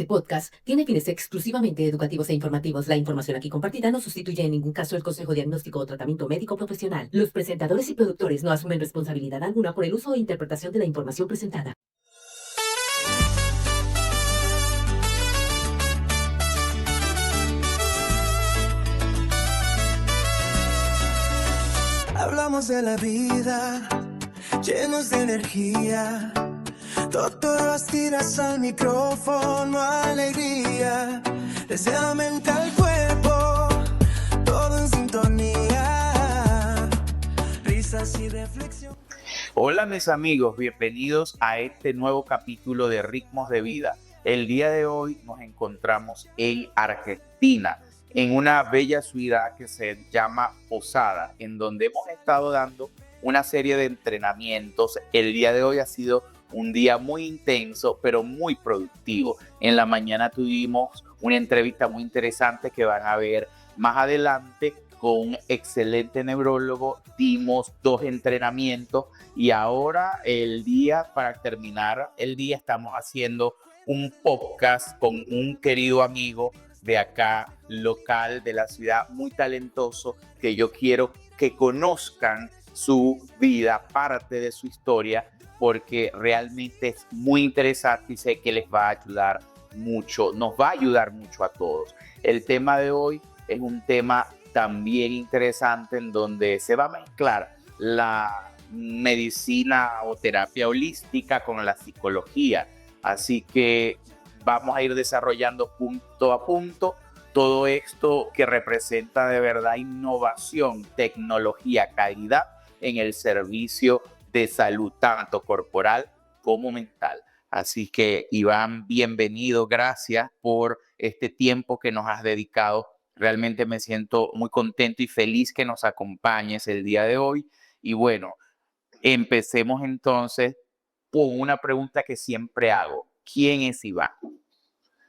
podcast tiene fines exclusivamente educativos e informativos. La información aquí compartida no sustituye en ningún caso el consejo diagnóstico o tratamiento médico profesional. Los presentadores y productores no asumen responsabilidad alguna por el uso o interpretación de la información presentada. Hablamos de la vida, llenos de energía. Doctor, astiras al micrófono, alegría. Desea mente al cuerpo, todo en sintonía. Risas y reflexión. Hola mis amigos, bienvenidos a este nuevo capítulo de Ritmos de Vida. El día de hoy nos encontramos en Argentina, en una bella ciudad que se llama Posada, en donde hemos estado dando una serie de entrenamientos. El día de hoy ha sido un día muy intenso, pero muy productivo. En la mañana tuvimos una entrevista muy interesante que van a ver más adelante con un excelente neurólogo. Dimos 2 entrenamientos y ahora para terminar el día, estamos haciendo un podcast con un querido amigo de acá, local, de la ciudad, muy talentoso, que yo quiero que conozcan su vida, parte de su historia, porque realmente es muy interesante y sé que les va a ayudar mucho, nos va a ayudar mucho a todos. El tema de hoy es un tema también interesante en donde se va a mezclar la medicina o terapia holística con la psicología. Así que vamos a ir desarrollando punto a punto todo esto que representa de verdad innovación, tecnología, calidad en el servicio de salud, tanto corporal como mental. Así que, Iván, bienvenido, gracias por este tiempo que nos has dedicado. Realmente me siento muy contento y feliz que nos acompañes el día de hoy. Y bueno, empecemos entonces con una pregunta que siempre hago. ¿Quién es Iván?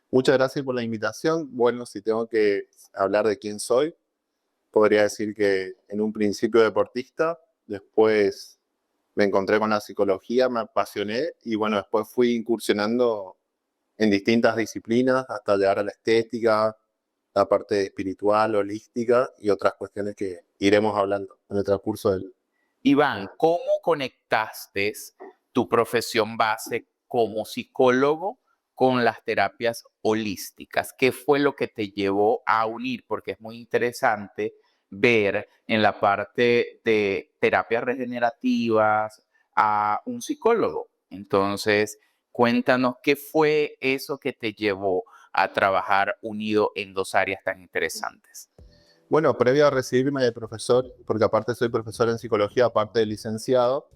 Muchas gracias por la invitación. Bueno, si tengo que hablar de quién soy, podría decir que en un principio deportista, después me encontré con la psicología, me apasioné y bueno, después fui incursionando en distintas disciplinas hasta llegar a la estética, la parte espiritual, holística y otras cuestiones que iremos hablando en el transcurso del... Iván, ¿cómo conectaste tu profesión base como psicólogo con las terapias holísticas? ¿Qué fue lo que te llevó a unir? Porque es muy interesante ver en la parte de terapias regenerativas a un psicólogo. Entonces, cuéntanos qué fue eso que te llevó a trabajar unido en 2 áreas tan interesantes. Bueno, previo a recibirme de profesor, porque aparte soy profesor en psicología, aparte de licenciado,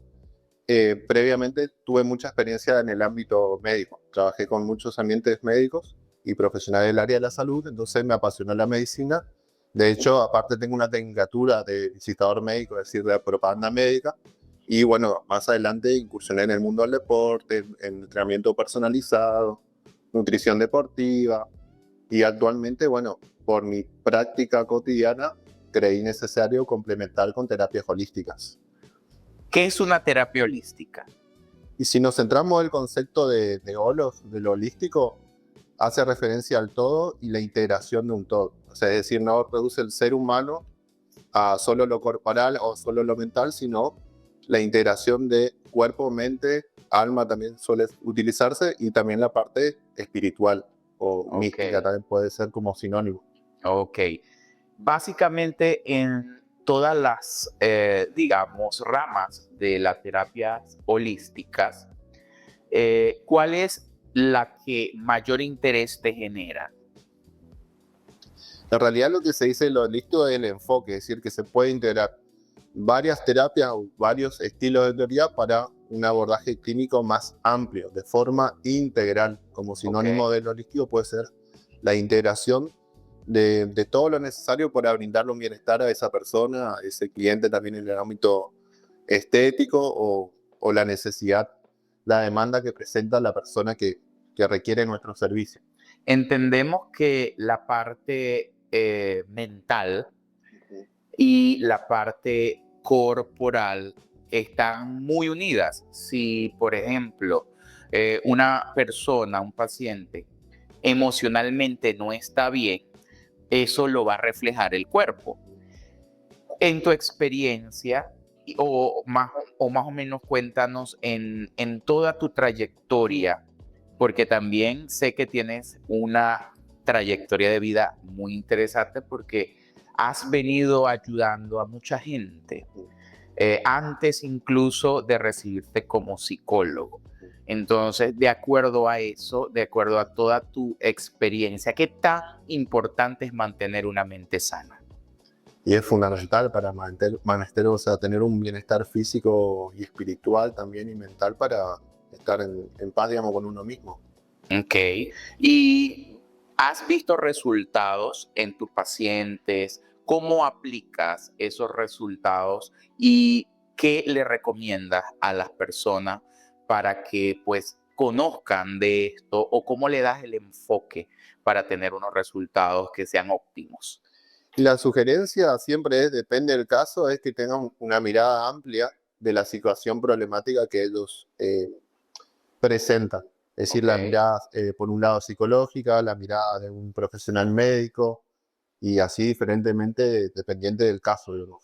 previamente tuve mucha experiencia en el ámbito médico. Trabajé con muchos ambientes médicos y profesionales del área de la salud, entonces me apasionó la medicina. De hecho, aparte tengo una tecnicatura de visitador médico, es decir, de propaganda médica. Y bueno, más adelante incursioné en el mundo del deporte, en entrenamiento personalizado, nutrición deportiva. Y actualmente, bueno, por mi práctica cotidiana, creí necesario complementar con terapias holísticas. ¿Qué es una terapia holística? Y si nos centramos en el concepto de holos, de lo holístico, hace referencia al todo y la integración de un todo. O sea, es decir, no reduce el ser humano a solo lo corporal o solo lo mental, sino la integración de cuerpo, mente, alma también suele utilizarse y también la parte espiritual o mística también puede ser como sinónimo. Ok. Básicamente en todas las, digamos, ramas de las terapias holísticas, ¿cuál es la que mayor interés te genera? En realidad lo que se dice en lo holístico es el enfoque, es decir, que se puede integrar varias terapias o varios estilos de teoría para un abordaje clínico más amplio, de forma integral. Como sinónimo del holístico puede ser la integración de todo lo necesario para brindarle un bienestar a esa persona, a ese cliente también en el ámbito estético o la necesidad, la demanda que presenta la persona que requiere nuestro servicio. Entendemos que la parte mental y la parte corporal están muy unidas. Si, por ejemplo, una persona, un paciente, emocionalmente no está bien, eso lo va a reflejar el cuerpo. En tu experiencia, o más o menos cuéntanos en toda tu trayectoria, porque también sé que tienes una trayectoria de vida muy interesante porque has venido ayudando a mucha gente, antes incluso de recibirte como psicólogo. Entonces, de acuerdo a eso, de acuerdo a toda tu experiencia, ¿qué tan importante es mantener una mente sana? Y es fundamental para o sea, tener un bienestar físico y espiritual también y mental para estar en paz, digamos, con uno mismo. Ok. ¿Y has visto resultados en tus pacientes? ¿Cómo aplicas esos resultados? ¿Y qué le recomiendas a las personas para que pues conozcan de esto? ¿O cómo le das el enfoque para tener unos resultados que sean óptimos? Y la sugerencia siempre es, depende del caso, es que tengan una mirada amplia de la situación problemática que ellos presentan. Es decir, Ok, la mirada, por un lado, psicológica, la mirada de un profesional médico, y así diferentemente, dependiente del caso, digamos,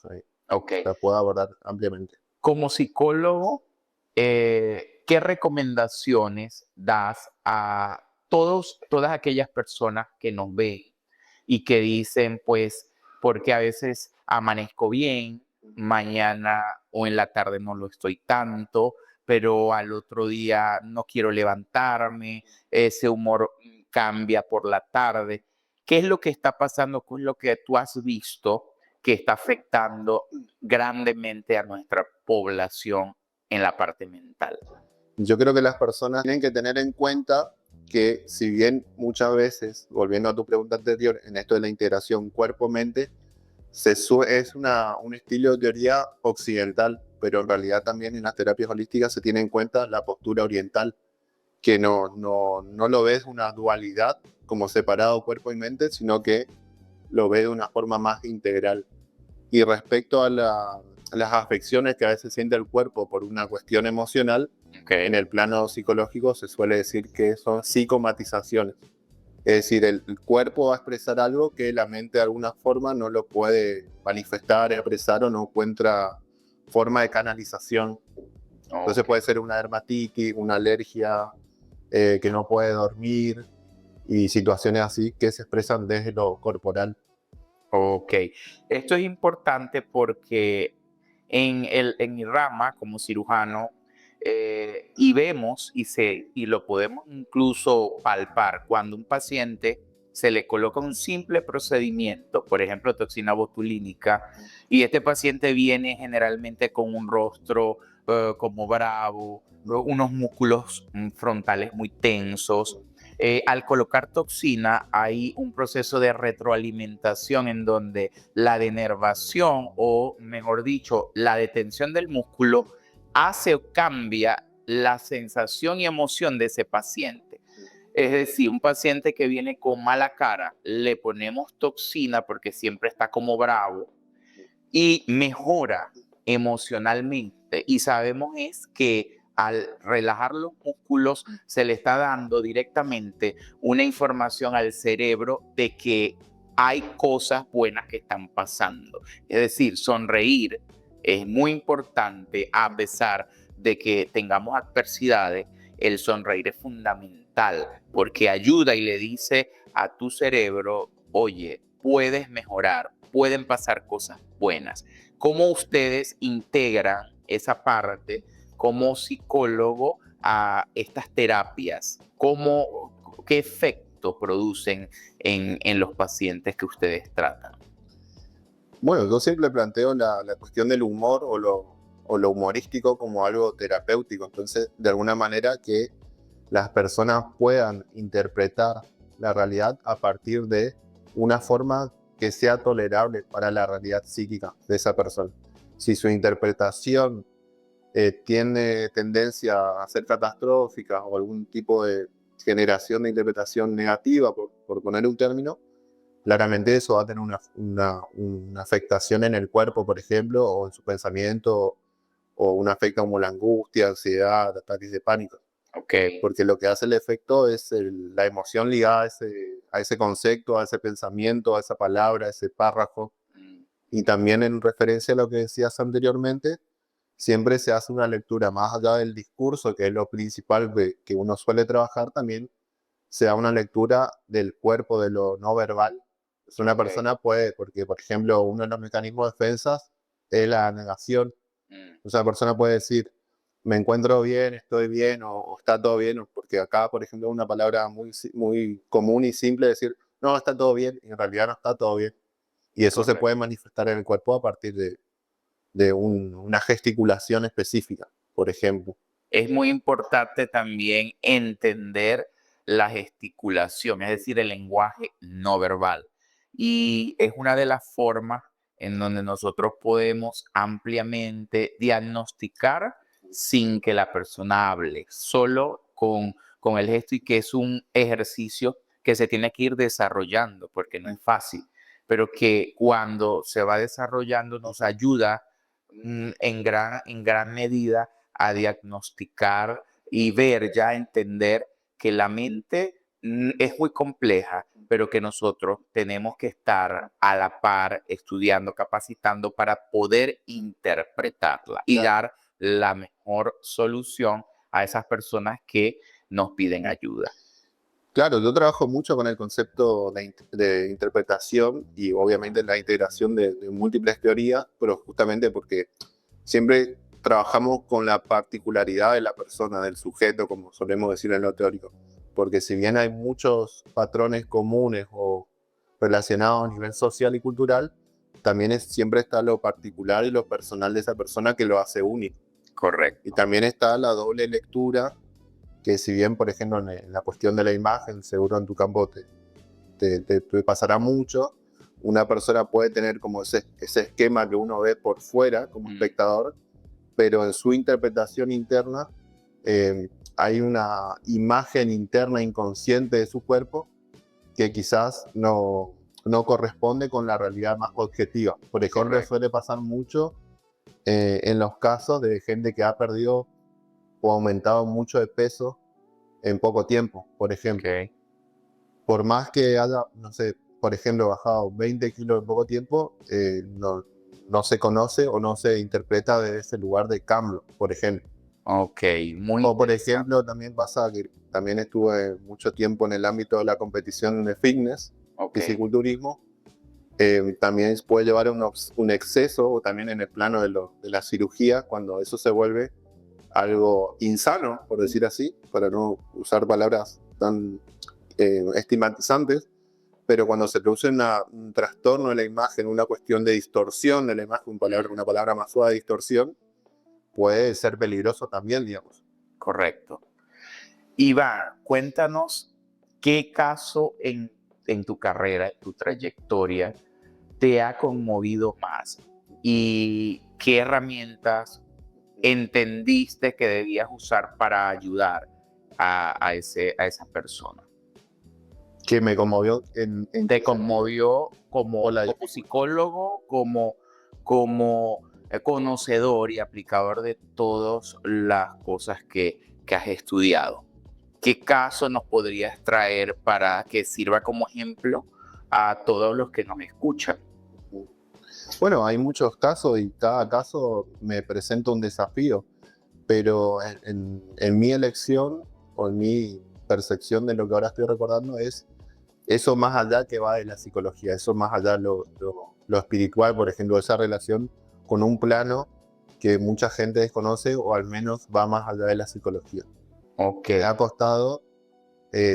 ok. se puede abordar ampliamente. Como psicólogo, ¿qué recomendaciones das a todas aquellas personas que nos ven y que dicen, pues, porque a veces amanezco bien, mañana o en la tarde no lo estoy tanto, pero al otro día no quiero levantarme, ese humor cambia por la tarde? ¿Qué es lo que está pasando con lo que tú has visto que está afectando grandemente a nuestra población en la parte mental? Yo creo que las personas tienen que tener en cuenta que si bien muchas veces, volviendo a tu pregunta anterior, en esto de la integración cuerpo-mente, es un estilo de teoría occidental, pero en realidad también en las terapias holísticas se tiene en cuenta la postura oriental, que no lo ves una dualidad como separado cuerpo y mente, sino que lo ve de una forma más integral. Y respecto a las afecciones que a veces siente el cuerpo por una cuestión emocional, en Okay. el plano psicológico se suele decir que son psicomatizaciones. Es decir, el cuerpo va a expresar algo que la mente de alguna forma no lo puede manifestar, expresar o no encuentra forma de canalización. Entonces Ok. puede ser una dermatitis, una alergia, que no puede dormir y situaciones así que se expresan desde lo corporal. Ok, esto es importante porque en mi rama como cirujano, y vemos y lo podemos incluso palpar cuando un paciente se le coloca un simple procedimiento, por ejemplo, toxina botulínica, y este paciente viene generalmente con un rostro como bravo, unos músculos frontales muy tensos. Al colocar toxina hay un proceso de retroalimentación en donde la denervación, o mejor dicho, la detención del músculo, hace o cambia la sensación y emoción de ese paciente. Es decir, un paciente que viene con mala cara, le ponemos toxina porque siempre está como bravo y mejora emocionalmente. Y sabemos es que al relajar los músculos se le está dando directamente una información al cerebro de que hay cosas buenas que están pasando. Es decir, sonreír es muy importante a pesar de que tengamos adversidades. El sonreír es fundamental porque ayuda y le dice a tu cerebro, oye, puedes mejorar, pueden pasar cosas buenas. ¿Cómo ustedes integran esa parte como psicólogo a estas terapias? ¿Qué efecto producen en los pacientes que ustedes tratan? Bueno, yo siempre planteo la cuestión del humor o lo humorístico como algo terapéutico. Entonces, de alguna manera que las personas puedan interpretar la realidad a partir de una forma que sea tolerable para la realidad psíquica de esa persona. Si su interpretación tiene tendencia a ser catastrófica o algún tipo de generación de interpretación negativa, por poner un término, claramente eso va a tener una afectación en el cuerpo, por ejemplo, o en su pensamiento, o una afecta como la angustia, ansiedad, ataques de pánico. Ok. porque lo que hace el efecto es la emoción ligada a ese concepto, a ese pensamiento, a esa palabra, a ese párrafo. Mm, Y también en referencia a lo que decías anteriormente, siempre se hace una lectura más allá del discurso, que es lo principal que uno suele trabajar, también se da una lectura del cuerpo, de lo no verbal. Es una ok. persona puede, porque por ejemplo, uno de los mecanismos de defensas es la negación. Mm, O sea, la persona puede decir, me encuentro bien, estoy bien, o está todo bien, porque acá, por ejemplo, es una palabra muy común y simple decir, no, está todo bien, y en realidad no está todo bien. Y eso se correcto. puede manifestar en el cuerpo a partir de una gesticulación específica, por ejemplo. Es muy importante también entender la gesticulación, es decir, el lenguaje no verbal. Y es una de las formas en donde nosotros podemos ampliamente diagnosticar sin que la persona hable, solo con el gesto, y que es un ejercicio que se tiene que ir desarrollando porque no es fácil, pero que cuando se va desarrollando nos ayuda en gran medida a diagnosticar y ver, ya entender que la mente es muy compleja, pero que nosotros tenemos que estar a la par, estudiando, capacitando para poder interpretarla y dar la mejor solución a esas personas que nos piden ayuda. Claro, yo trabajo mucho con el concepto de interpretación y obviamente la integración de múltiples teorías, pero justamente porque siempre trabajamos con la particularidad de la persona, del sujeto, como solemos decir en lo teórico. Porque si bien hay muchos patrones comunes o relacionados a nivel social y cultural, también siempre está lo particular y lo personal de esa persona que lo hace único. Y Correcto. también está la doble lectura, que si bien, por ejemplo, en la cuestión de la imagen, seguro en tu campo te pasará mucho, una persona puede tener como ese esquema que uno ve por fuera como espectador, pero en su interpretación interna hay una imagen interna inconsciente de su cuerpo que quizás no corresponde con la realidad más objetiva. Por ejemplo, Correcto. suele pasar mucho en los casos de gente que ha perdido o aumentado mucho de peso en poco tiempo, por ejemplo. Ok. Por más que haya, no sé, por ejemplo, bajado 20 kilos en poco tiempo, no se conoce o no se interpreta desde ese lugar de cambio, por ejemplo. Ok, muy O por interesante. ejemplo, también pasa que también estuve mucho tiempo en el ámbito de la competición de fitness, Ok, fisiculturismo. También puede llevar a un exceso, o también en el plano de la cirugía, cuando eso se vuelve algo insano, por decir así, para no usar palabras tan estigmatizantes, pero cuando se produce un trastorno de la imagen, una cuestión de distorsión de la imagen, una palabra más suave, distorsión, puede ser peligroso también, digamos. correcto. Iván, cuéntanos qué caso en tu carrera, en tu trayectoria, te ha conmovido más y qué herramientas entendiste que debías usar para ayudar a esa persona. Que me conmovió Te conmovió Hola, como psicólogo, como conocedor y aplicador de todas las cosas que has estudiado. ¿Qué caso nos podrías traer para que sirva como ejemplo a todos los que nos escuchan? bueno, hay muchos casos y cada caso me presenta un desafío, pero en mi elección o en mi percepción de lo que ahora estoy recordando es eso más allá que va de la psicología, eso más allá de lo espiritual, por ejemplo, esa relación con un plano que mucha gente desconoce o al menos va más allá de la psicología. Ok, Me ha costado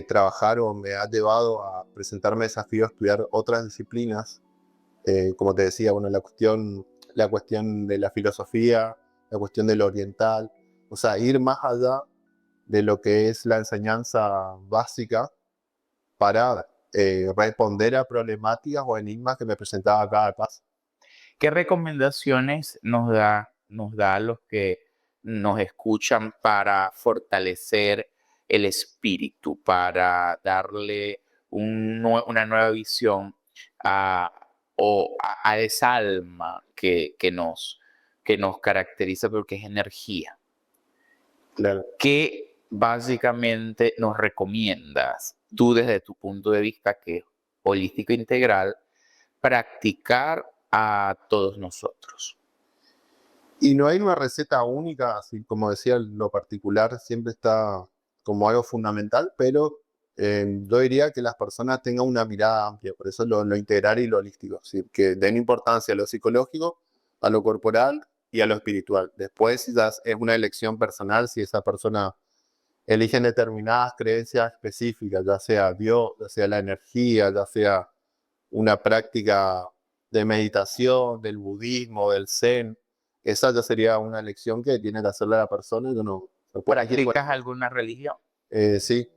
trabajar o me ha llevado a presentarme desafíos a estudiar otras disciplinas, como te decía, bueno, la cuestión de la filosofía, la cuestión de lo oriental, o sea, ir más allá de lo que es la enseñanza básica para responder a problemáticas o enigmas que me presentaba cada caso. ¿qué recomendaciones nos da a los que nos escuchan para fortalecer el espíritu, para darle una nueva visión a, a esa alma que nos caracteriza porque es energía? Claro. ¿Qué básicamente nos recomiendas, tú desde tu punto de vista que es holístico integral, practicar a todos nosotros? Y no hay una receta única, así como decía, lo particular siempre está como algo fundamental, pero yo diría que las personas tengan una mirada amplia, por eso lo integral y lo holístico, es decir, que den importancia a lo psicológico, a lo corporal y a lo espiritual. Después ya es una elección personal si esa persona elige determinadas creencias específicas, ya sea Dios, ya sea la energía, ya sea una práctica de meditación, del budismo, del zen. Esa ya sería una elección que tiene que hacerle a la persona. Yo no puedo elegir ¿Practicas alguna religión? sí,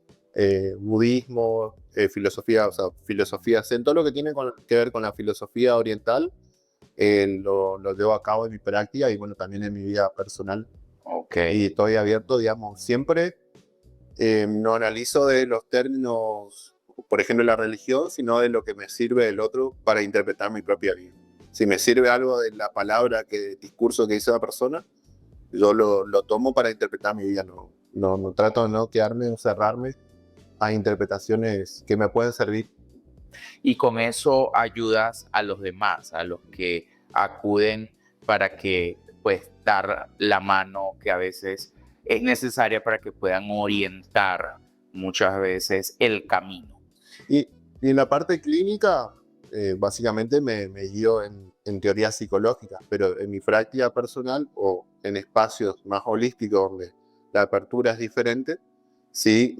budismo, filosofía, o sea, filosofía zen, todo lo que tiene que ver con la filosofía oriental, lo llevo a cabo en mi práctica y bueno, también en mi vida personal. Ok. Y estoy abierto, digamos, siempre no analizo de los términos, por ejemplo, la religión, sino de lo que me sirve del otro para interpretar mi propia vida. Si me sirve algo de la palabra, el discurso que hizo la persona, yo lo tomo para interpretar mi vida. No trato de no quedarme o cerrarme a interpretaciones que me pueden servir. Y con eso ayudas a los demás, a los que acuden para que pues dar la mano que a veces es necesaria para que puedan orientar muchas veces el camino. Y en la parte clínica, básicamente me guío en teorías psicológicas, pero en mi práctica personal o en espacios más holísticos donde la apertura es diferente, sí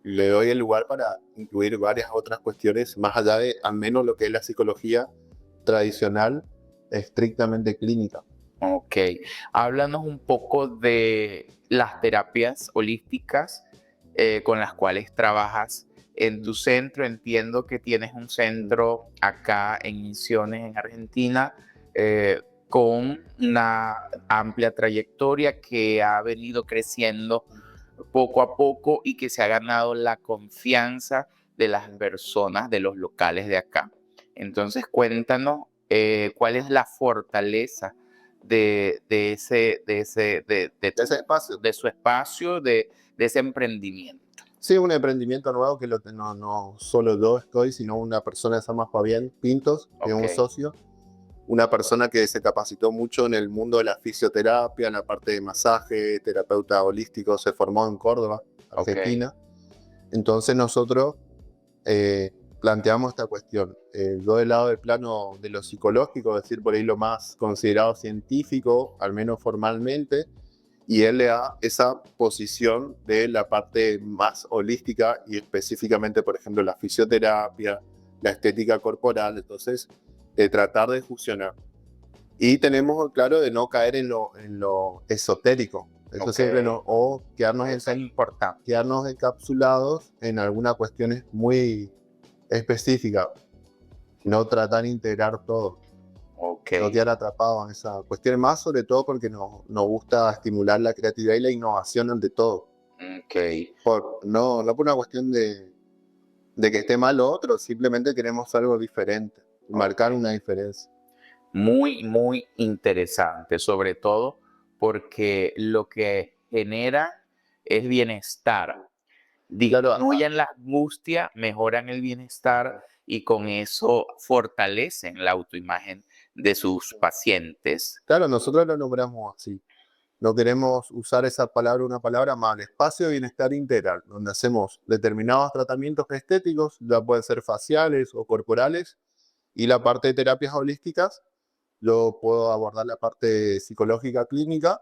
le doy el lugar para incluir varias otras cuestiones más allá de al menos lo que es la psicología tradicional, estrictamente clínica. Ok, háblanos un poco de las terapias holísticas con las cuales trabajas en tu centro. Entiendo que tienes un centro acá en Misiones, en Argentina, con una amplia trayectoria que ha venido creciendo poco a poco y que se ha ganado la confianza de las personas de los locales de acá. Entonces, cuéntanos cuál es la fortaleza de ese Espacio. de su espacio, de ese emprendimiento. Sí, un emprendimiento nuevo que no solo yo estoy, sino una persona que se llama Fabián Pintos, que es un socio, una persona que se capacitó mucho en el mundo de la fisioterapia, en la parte de masaje, terapeuta holístico, se formó en Córdoba, Argentina. Entonces nosotros planteamos esta cuestión. Yo del lado del plano de lo psicológico, es decir, por ahí lo más considerado científico, al menos formalmente, y él le da esa posición de la parte más holística y específicamente, por ejemplo, la fisioterapia, la estética corporal, entonces tratar de fusionar. Y tenemos claro de no caer en lo esotérico, eso siempre o quedarnos encapsulados en algunas cuestiones muy específicas, no tratar de integrar todo. No quedar atrapado en esa cuestión, más sobre todo porque nos gusta estimular la creatividad y la innovación ante todo. No por una cuestión de que esté mal lo otro, simplemente queremos algo diferente, marcar una diferencia. Muy, muy interesante, sobre todo porque lo que genera es bienestar. Disminuyen la angustia, mejoran el bienestar y con eso fortalecen la autoimagen de sus pacientes. Claro, nosotros lo nombramos así. No queremos usar esa palabra, una palabra mal. Espacio de bienestar integral, donde hacemos determinados tratamientos estéticos, ya pueden ser faciales o corporales, y la parte de terapias holísticas, yo puedo abordar la parte psicológica clínica.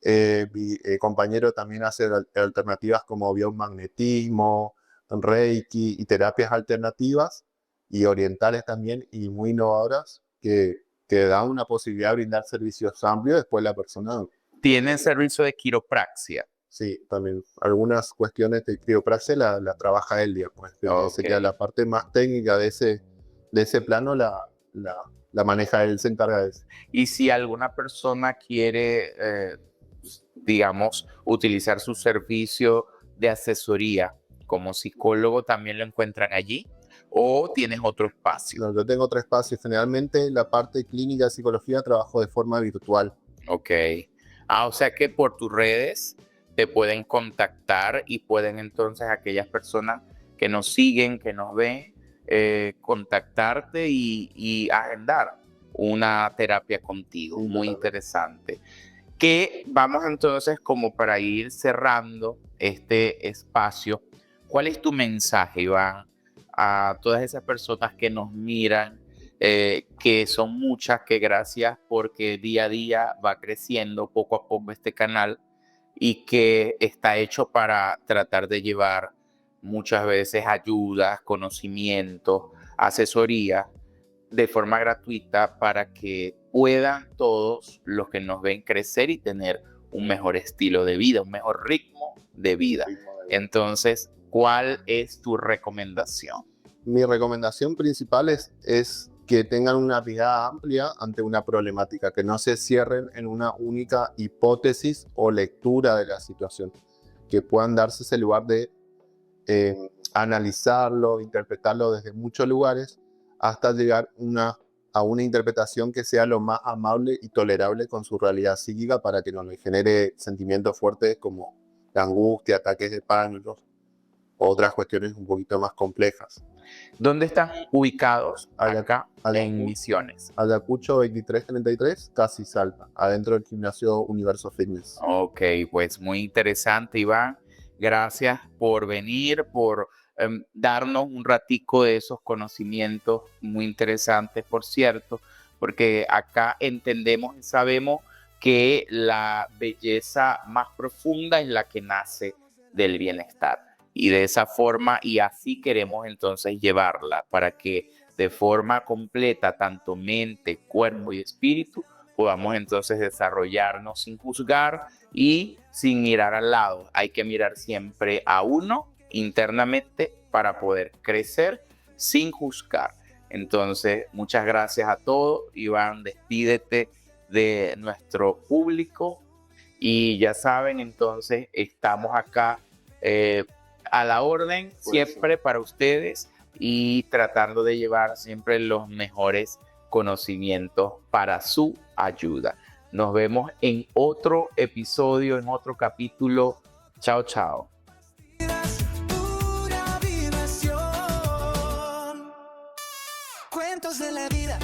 Mi compañero también hace alternativas como biomagnetismo, reiki y terapias alternativas y orientales también y muy innovadoras que dan una posibilidad de brindar servicios amplios. Después la persona ¿Tienen servicio de quiropraxia? sí, también algunas cuestiones de criopraxia la trabaja él, digamos. Sería la parte más técnica de ese plano la maneja él, se encarga de eso. Y si alguna persona quiere, digamos, utilizar su servicio de asesoría como psicólogo, ¿también lo encuentran allí? ¿O tienes otro espacio? No, yo tengo otro espacio. Generalmente la parte clínica de psicología trabajo de forma virtual. Ok. O sea que por tus redes te pueden contactar y pueden entonces aquellas personas que nos siguen, que nos ven, contactarte y agendar una terapia contigo. Muy interesante. Que vamos entonces como para ir cerrando este espacio. ¿Cuál es tu mensaje, Iván, a todas esas personas que nos miran, que son muchas, que gracias porque día a día va creciendo poco a poco este canal y que está hecho para tratar de llevar muchas veces ayudas, conocimientos, asesoría de forma gratuita para que puedan todos los que nos ven crecer y tener un mejor estilo de vida, un mejor ritmo de vida? Entonces, ¿cuál es tu recomendación? Mi recomendación principal es que tengan una mirada amplia ante una problemática, que no se cierren en una única hipótesis o lectura de la situación, que puedan darse ese lugar de analizarlo, interpretarlo desde muchos lugares, hasta llegar a una interpretación que sea lo más amable y tolerable con su realidad psíquica, para que no le genere sentimientos fuertes como la angustia, ataques de pánico, otras cuestiones un poquito más complejas. ¿Dónde están ubicados acá en Misiones? Ayacucho 2333, casi Salta, adentro del gimnasio Universo Fitness. Ok, pues muy interesante, Iván. Gracias por venir, por darnos un ratico de esos conocimientos muy interesantes, por cierto, porque acá entendemos y sabemos que la belleza más profunda es la que nace del bienestar. Y de esa forma y así queremos entonces llevarla para que de forma completa, tanto mente, cuerpo y espíritu, podamos entonces desarrollarnos sin juzgar y sin mirar al lado. Hay que mirar siempre a uno internamente para poder crecer sin juzgar. Entonces, muchas gracias a todos. Iván, despídete de nuestro público y ya saben, entonces estamos acá a la orden siempre para ustedes y tratando de llevar siempre los mejores conocimientos para su ayuda. Nos vemos en otro episodio, en otro capítulo. Chao, chao. Pura vibración. Cuentos de la vida.